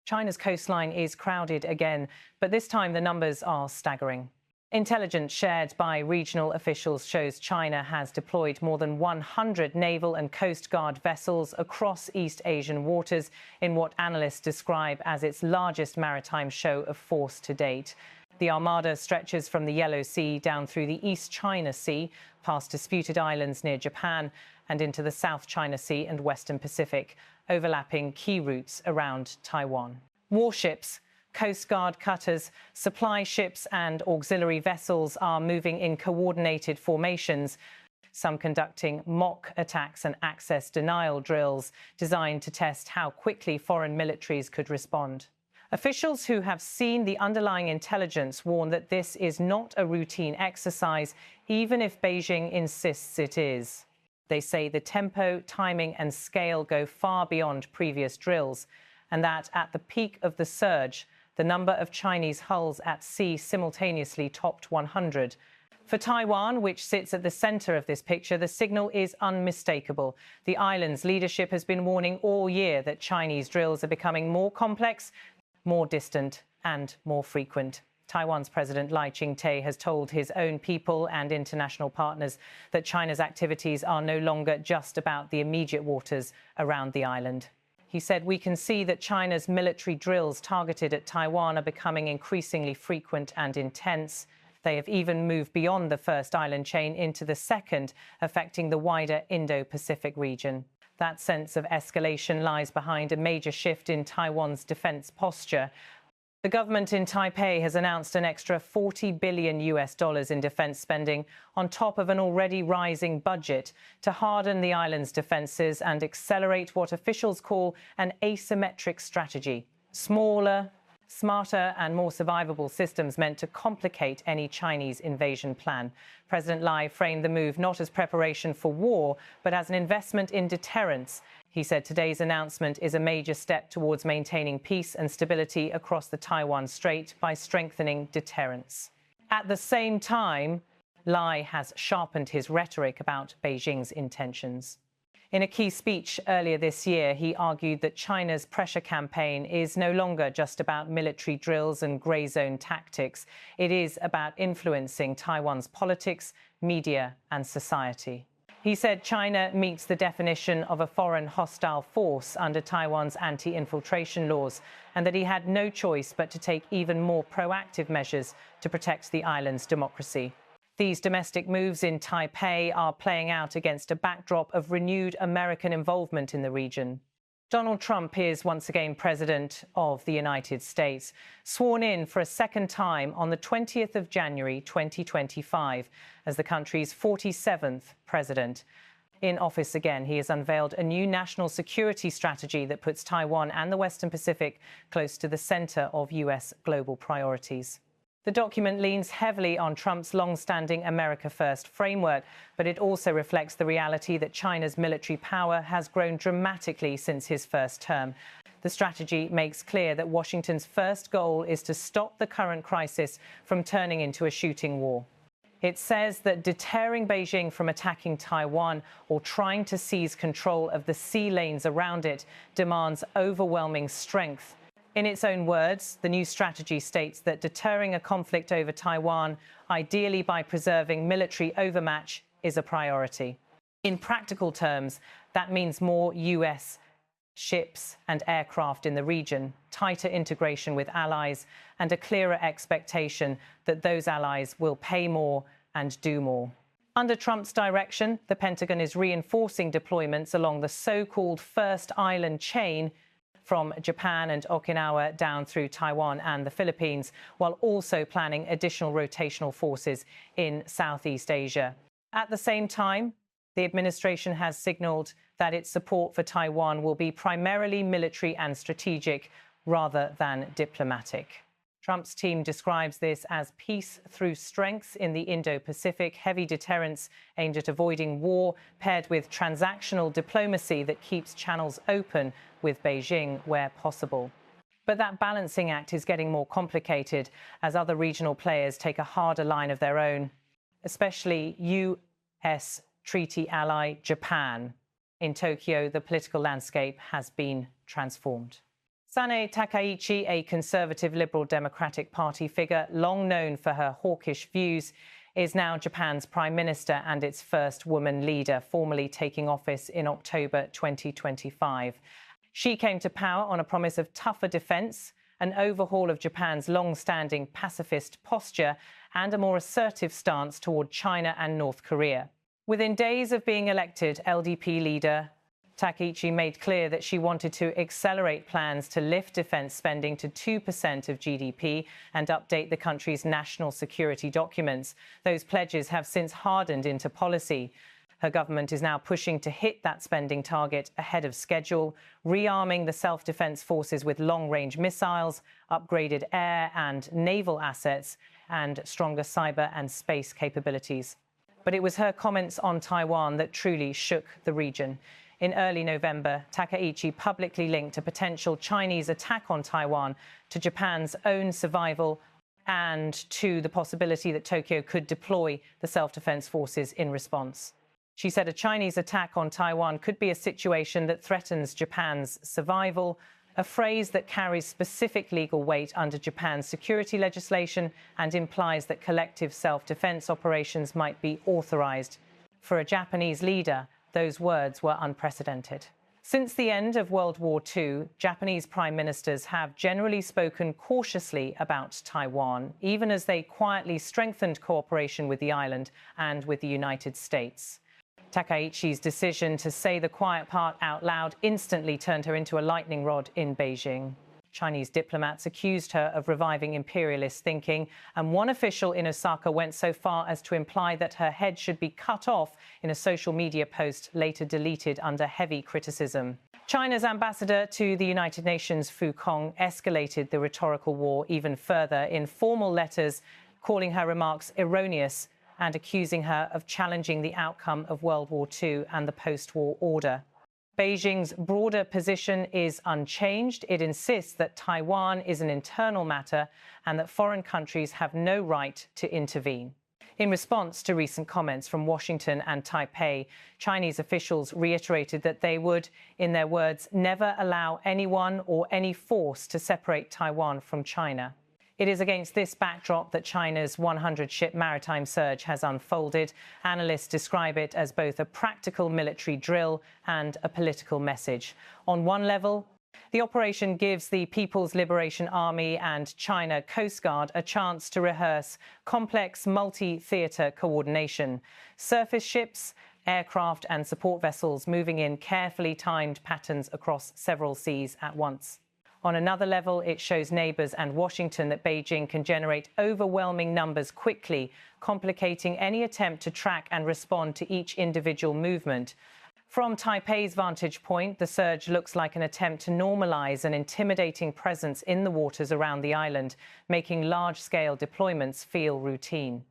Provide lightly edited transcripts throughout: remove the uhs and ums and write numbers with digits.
China's coastline is crowded again, but this time the numbers are staggering. Intelligence shared by regional officials shows China has deployed more than 100 naval and coast guard vessels across East Asian waters in what analysts describe as its largest maritime show of force to date. The armada stretches from the Yellow Sea down through the East China Sea, past disputed islands near Japan, and into the South China Sea and Western Pacific, overlapping key routes around Taiwan. Warships, Coast Guard cutters, supply ships and auxiliary vessels are moving in coordinated formations, some conducting mock attacks and access denial drills designed to test how quickly foreign militaries could respond. Officials who have seen the underlying intelligence warn that this is not a routine exercise, even if Beijing insists it is. They say the tempo, timing and scale go far beyond previous drills, and that at the peak of the surge, the number of Chinese hulls at sea simultaneously topped 100. For Taiwan, which sits at the center of this picture, the signal is unmistakable. The island's leadership has been warning all year that Chinese drills are becoming more complex, more distant and more frequent. Taiwan's President Lai Ching-te has told his own people and international partners that China's activities are no longer just about the immediate waters around the island. He said, "We can see that China's military drills targeted at Taiwan are becoming increasingly frequent and intense. They have even moved beyond the first island chain into the second, affecting the wider Indo-Pacific region." That sense of escalation lies behind a major shift in Taiwan's defense posture. The government in Taipei has announced an extra $40 billion in defense spending on top of an already rising budget to harden the island's defenses and accelerate what officials call an asymmetric strategy. Smaller, smarter and more survivable systems meant to complicate any Chinese invasion plan. President Lai framed the move not as preparation for war, but as an investment in deterrence. He said today's announcement is a major step towards maintaining peace and stability across the Taiwan Strait by strengthening deterrence. At the same time, Lai has sharpened his rhetoric about Beijing's intentions. In a key speech earlier this year, he argued that China's pressure campaign is no longer just about military drills and grey zone tactics. It is about influencing Taiwan's politics, media and society. He said China meets the definition of a foreign hostile force under Taiwan's anti-infiltration laws, and that he had no choice but to take even more proactive measures to protect the island's democracy. These domestic moves in Taipei are playing out against a backdrop of renewed American involvement in the region. Donald Trump is once again President of the United States, sworn in for a second time on the 20th of January 2025 as the country's 47th president. In office again, he has unveiled a new national security strategy that puts Taiwan and the Western Pacific close to the center of U.S. global priorities. The document leans heavily on Trump's long-standing America First framework, but it also reflects the reality that China's military power has grown dramatically since his first term. The strategy makes clear that Washington's first goal is to stop the current crisis from turning into a shooting war. It says that deterring Beijing from attacking Taiwan or trying to seize control of the sea lanes around it demands overwhelming strength. In its own words, the new strategy states that deterring a conflict over Taiwan, ideally by preserving military overmatch, is a priority. In practical terms, that means more U.S. ships and aircraft in the region, tighter integration with allies, and a clearer expectation that those allies will pay more and do more. Under Trump's direction, the Pentagon is reinforcing deployments along the so-called First Island chain from Japan and Okinawa down through Taiwan and the Philippines, while also planning additional rotational forces in Southeast Asia. At the same time, the administration has signaled that its support for Taiwan will be primarily military and strategic rather than diplomatic. Trump's team describes this as peace through strength in the Indo-Pacific, heavy deterrence aimed at avoiding war, paired with transactional diplomacy that keeps channels open with Beijing where possible. But that balancing act is getting more complicated as other regional players take a harder line of their own, especially U.S. treaty ally Japan. In Tokyo, the political landscape has been transformed. Sane Takaichi, a conservative Liberal Democratic Party figure long known for her hawkish views, is now Japan's Prime Minister and its first woman leader, formally taking office in October 2025. She came to power on a promise of tougher defence, an overhaul of Japan's long-standing pacifist posture, and a more assertive stance toward China and North Korea. Within days of being elected LDP leader, Takaichi made clear that she wanted to accelerate plans to lift defence spending to 2% of GDP and update the country's national security documents. Those pledges have since hardened into policy. Her government is now pushing to hit that spending target ahead of schedule, rearming the self-defence forces with long-range missiles, upgraded air and naval assets, and stronger cyber and space capabilities. But it was her comments on Taiwan that truly shook the region. In early November, Takaichi publicly linked a potential Chinese attack on Taiwan to Japan's own survival and to the possibility that Tokyo could deploy the self-defense forces in response. She said a Chinese attack on Taiwan could be a situation that threatens Japan's survival, a phrase that carries specific legal weight under Japan's security legislation and implies that collective self-defense operations might be authorized. For a Japanese leader, those words were unprecedented. Since the end of World War II, Japanese prime ministers have generally spoken cautiously about Taiwan, even as they quietly strengthened cooperation with the island and with the United States. Takaichi's decision to say the quiet part out loud instantly turned her into a lightning rod in Beijing. Chinese diplomats accused her of reviving imperialist thinking, and one official in Osaka went so far as to imply that her head should be cut off in a social media post later deleted under heavy criticism. China's ambassador to the United Nations, Fu Kong, escalated the rhetorical war even further in formal letters, calling her remarks erroneous and accusing her of challenging the outcome of World War II and the post-war order. Beijing's broader position is unchanged. It insists that Taiwan is an internal matter and that foreign countries have no right to intervene. In response to recent comments from Washington and Taipei, Chinese officials reiterated that they would, in their words, never allow anyone or any force to separate Taiwan from China. It is against this backdrop that China's 100-ship maritime surge has unfolded. Analysts describe it as both a practical military drill and a political message. On one level, the operation gives the People's Liberation Army and China Coast Guard a chance to rehearse complex multi-theatre coordination. Surface ships, aircraft and support vessels moving in carefully timed patterns across several seas at once. On another level, it shows neighbours and Washington that Beijing can generate overwhelming numbers quickly, complicating any attempt to track and respond to each individual movement. From Taipei's vantage point, the surge looks like an attempt to normalise an intimidating presence in the waters around the island, making large-scale deployments feel routine.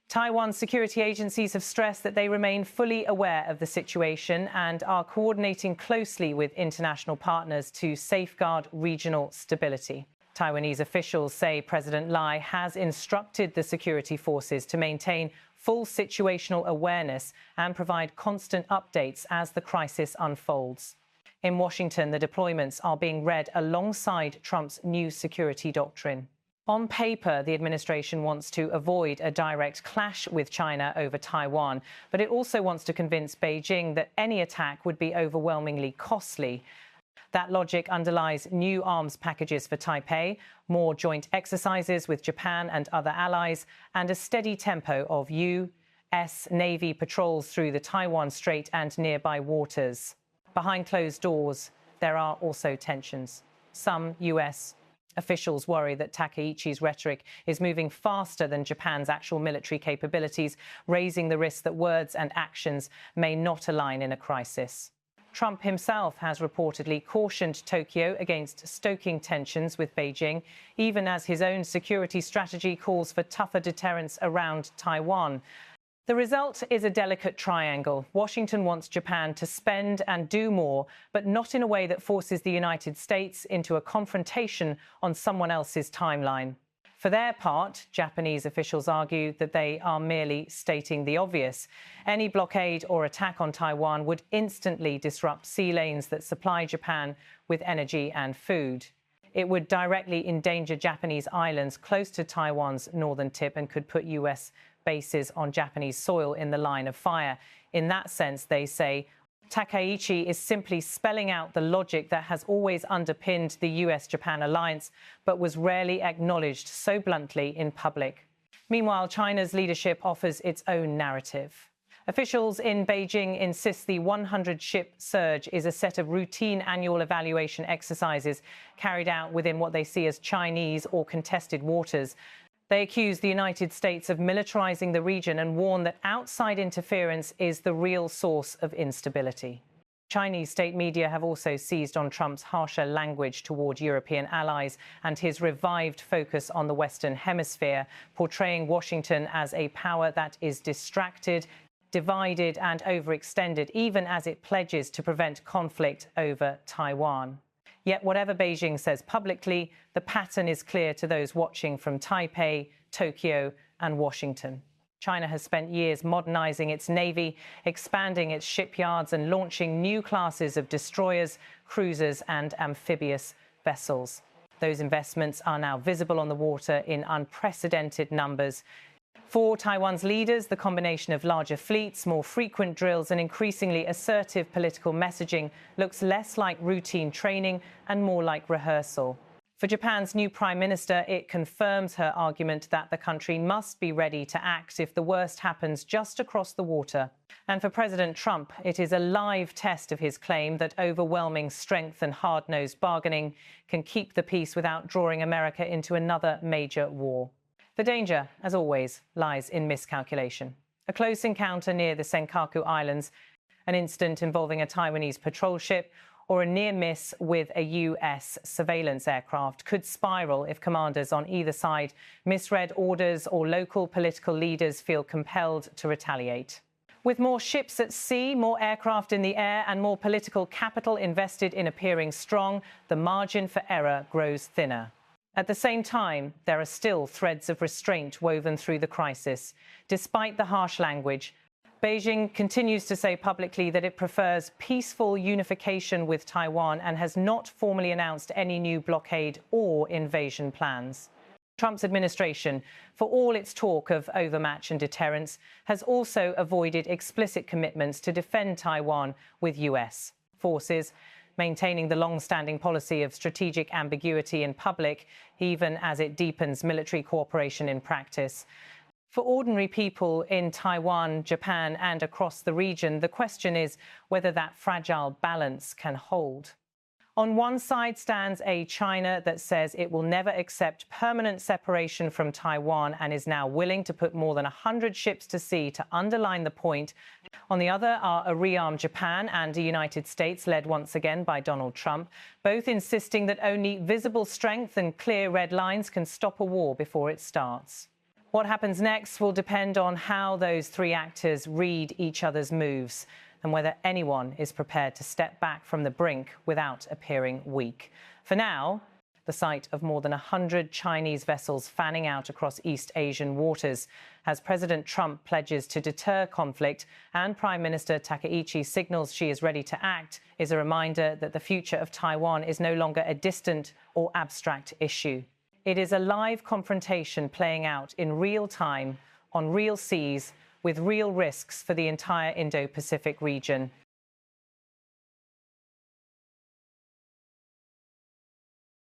Taiwan's security agencies have stressed that they remain fully aware of the situation and are coordinating closely with international partners to safeguard regional stability. Taiwanese officials say President Lai has instructed the security forces to maintain full situational awareness and provide constant updates as the crisis unfolds. In Washington, the deployments are being read alongside Trump's new security doctrine. On paper, the administration wants to avoid a direct clash with China over Taiwan, but it also wants to convince Beijing that any attack would be overwhelmingly costly. That logic underlies new arms packages for Taipei, more joint exercises with Japan and other allies, and a steady tempo of U.S. Navy patrols through the Taiwan Strait and nearby waters. Behind closed doors, there are also tensions. Some U.S. officials worry that Takaichi's rhetoric is moving faster than Japan's actual military capabilities, raising the risk that words and actions may not align in a crisis. Trump himself has reportedly cautioned Tokyo against stoking tensions with Beijing, even as his own security strategy calls for tougher deterrence around Taiwan. The result is a delicate triangle. Washington wants Japan to spend and do more, but not in a way that forces the United States into a confrontation on someone else's timeline. For their part, Japanese officials argue that they are merely stating the obvious. Any blockade or attack on Taiwan would instantly disrupt sea lanes that supply Japan with energy and food. It would directly endanger Japanese islands close to Taiwan's northern tip and could put US bases on Japanese soil in the line of fire. In that sense, they say, Takaichi is simply spelling out the logic that has always underpinned the US-Japan alliance, but was rarely acknowledged so bluntly in public. Meanwhile, China's leadership offers its own narrative. Officials in Beijing insist the 100-ship surge is a set of routine annual evaluation exercises carried out within what they see as Chinese or contested waters. They accuse the United States of militarizing the region and warn that outside interference is the real source of instability. Chinese state media have also seized on Trump's harsher language toward European allies and his revived focus on the Western Hemisphere, portraying Washington as a power that is distracted, divided and overextended, even as it pledges to prevent conflict over Taiwan. Yet whatever Beijing says publicly, the pattern is clear to those watching from Taipei, Tokyo and Washington. China has spent years modernizing its navy, expanding its shipyards and launching new classes of destroyers, cruisers and amphibious vessels. Those investments are now visible on the water in unprecedented numbers. For Taiwan's leaders, the combination of larger fleets, more frequent drills and increasingly assertive political messaging looks less like routine training and more like rehearsal. For Japan's new prime minister, it confirms her argument that the country must be ready to act if the worst happens just across the water. And for President Trump, it is a live test of his claim that overwhelming strength and hard-nosed bargaining can keep the peace without drawing America into another major war. The danger, as always, lies in miscalculation. A close encounter near the Senkaku Islands, an incident involving a Taiwanese patrol ship, or a near miss with a US surveillance aircraft could spiral if commanders on either side misread orders or local political leaders feel compelled to retaliate. With more ships at sea, more aircraft in the air, and more political capital invested in appearing strong, the margin for error grows thinner. At the same time, there are still threads of restraint woven through the crisis. Despite the harsh language, Beijing continues to say publicly that it prefers peaceful unification with Taiwan and has not formally announced any new blockade or invasion plans. Trump's administration, for all its talk of overmatch and deterrence, has also avoided explicit commitments to defend Taiwan with US forces, maintaining the long-standing policy of strategic ambiguity in public, even as it deepens military cooperation in practice. For ordinary people in Taiwan, Japan and across the region, the question is whether that fragile balance can hold. On one side stands a China that says it will never accept permanent separation from Taiwan and is now willing to put more than 100 ships to sea to underline the point. On the other are a rearmed Japan and a United States led once again by Donald Trump, both insisting that only visible strength and clear red lines can stop a war before it starts. What happens next will depend on how those three actors read each other's moves and whether anyone is prepared to step back from the brink without appearing weak. For now, the sight of more than 100 Chinese vessels fanning out across East Asian waters as President Trump pledges to deter conflict and Prime Minister Takaichi signals she is ready to act is a reminder that the future of Taiwan is no longer a distant or abstract issue. It is a live confrontation playing out in real time, on real seas, with real risks for the entire Indo-Pacific region.